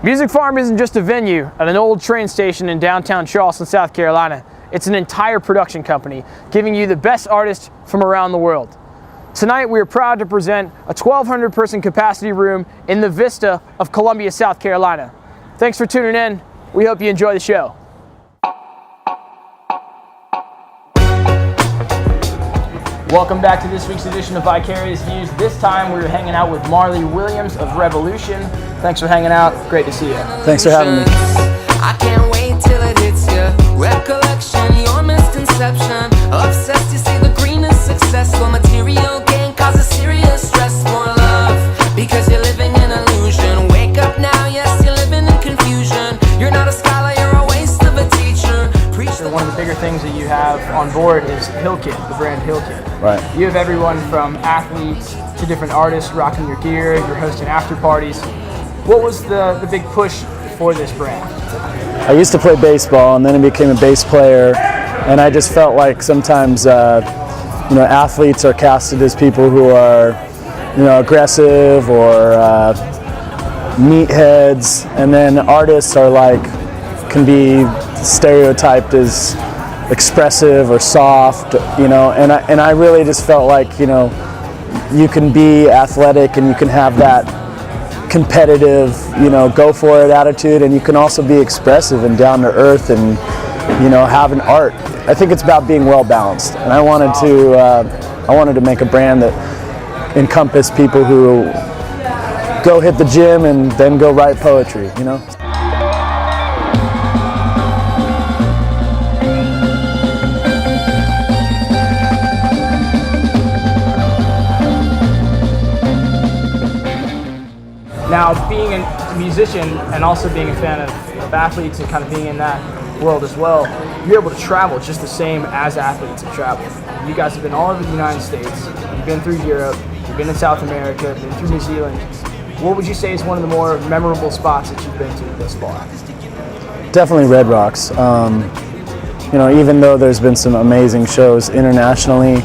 Music Farm isn't just a venue at an old train station in downtown Charleston, South Carolina. It's an entire production company giving you the best artists from around the world. Tonight we are proud to present a 1,200 person capacity room in the Vista of Columbia, South Carolina. Thanks for tuning in. We hope you enjoy the show. Welcome back to this week's edition of Vicarious Views. This time we're hanging out with Marley Williams of Rebelution. Thanks for hanging out. Great to see you. Thanks for having me. I can't wait till it hits you. Recollection, your misconception. Obsessed, you see the green is successful. Material gain causes serious stress. More love, because you're living in illusion. Wake up now, yes, you're living in confusion. You're not a scholar, you're a waste of a teacher. One of the bigger things that you have on board is Hill Kit, the brand Hill Kit. Right. You have everyone from athletes to different artists rocking your gear. You're hosting after parties. What was the big push for this brand? I used to play baseball, and then I became a bass player, and I just felt like sometimes athletes are casted as people who are aggressive or meatheads, and then artists are can be stereotyped as expressive or soft, and I really just felt like you can be athletic and you can have that competitive, go for it attitude, and you can also be expressive and down to earth and have an art. I think it's about being well balanced, and I wanted to make a brand that encompassed people who go hit the gym and then go write poetry, Now, being a musician and also being a fan of athletes and kind of being in that world as well, you're able to travel just the same as athletes have traveled. You guys have been all over the United States, you've been through Europe, you've been in South America, been through New Zealand. What would you say is one of the more memorable spots that you've been to thus far? Definitely Red Rocks. Even though there's been some amazing shows internationally,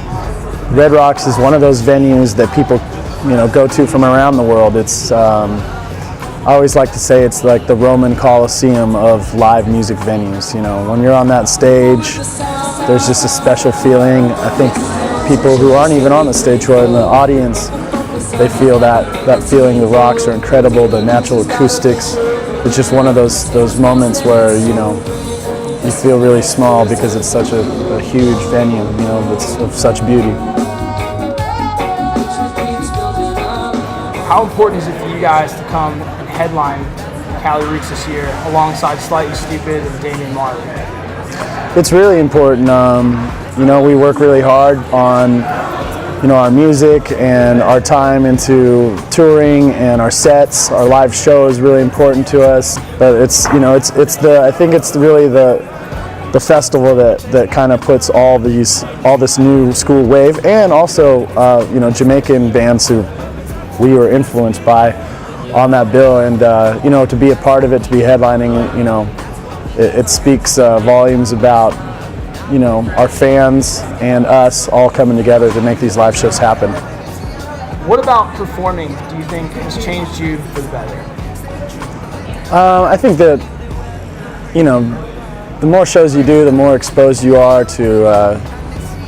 Red Rocks is one of those venues that people go to from around the world. It's I always like to say it's like the Roman Colosseum of live music venues. When you're on that stage, there's just a special feeling. I think people who aren't even on the stage, who are in the audience, they feel that feeling. The rocks are incredible, the natural acoustics. It's just one of those moments where you feel really small because it's such a huge venue, it's of such beauty. How important is it for you guys to come and headline Cali Roots this year alongside Slightly Stupid and Damian Marley? It's really important. We work really hard on our music and our time into touring, and our sets, our live show is really important to us. But I think it's really the festival that kind of puts all this new school wave, and also Jamaican bands who we were influenced by on that bill, and to be a part of it, to be headlining, it speaks volumes about our fans and us all coming together to make these live shows happen. What about performing do you think has changed you for the better? I think that the more shows you do, the more exposed you are to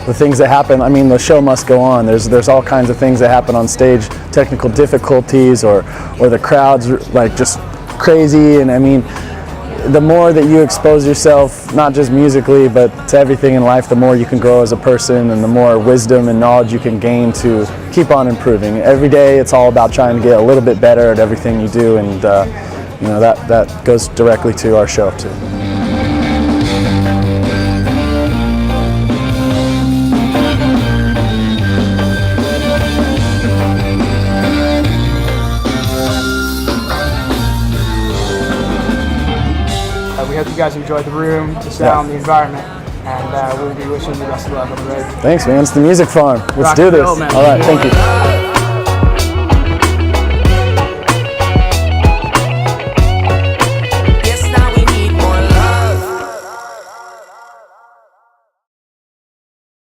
the things that happen. I mean, the show must go on. There's all kinds of things that happen on stage, technical difficulties, or the crowd's just crazy. And I mean, the more that you expose yourself, not just musically, but to everything in life, the more you can grow as a person, and the more wisdom and knowledge you can gain to keep on improving. Every day, it's all about trying to get a little bit better at everything you do, and that goes directly to our show too. We hope you guys enjoyed the room, the sound, the environment, and we'll be wishing you the best of luck on the road. Thanks, man. It's the Music Farm. Let's do this. Rock and roll, man. All right, thank you.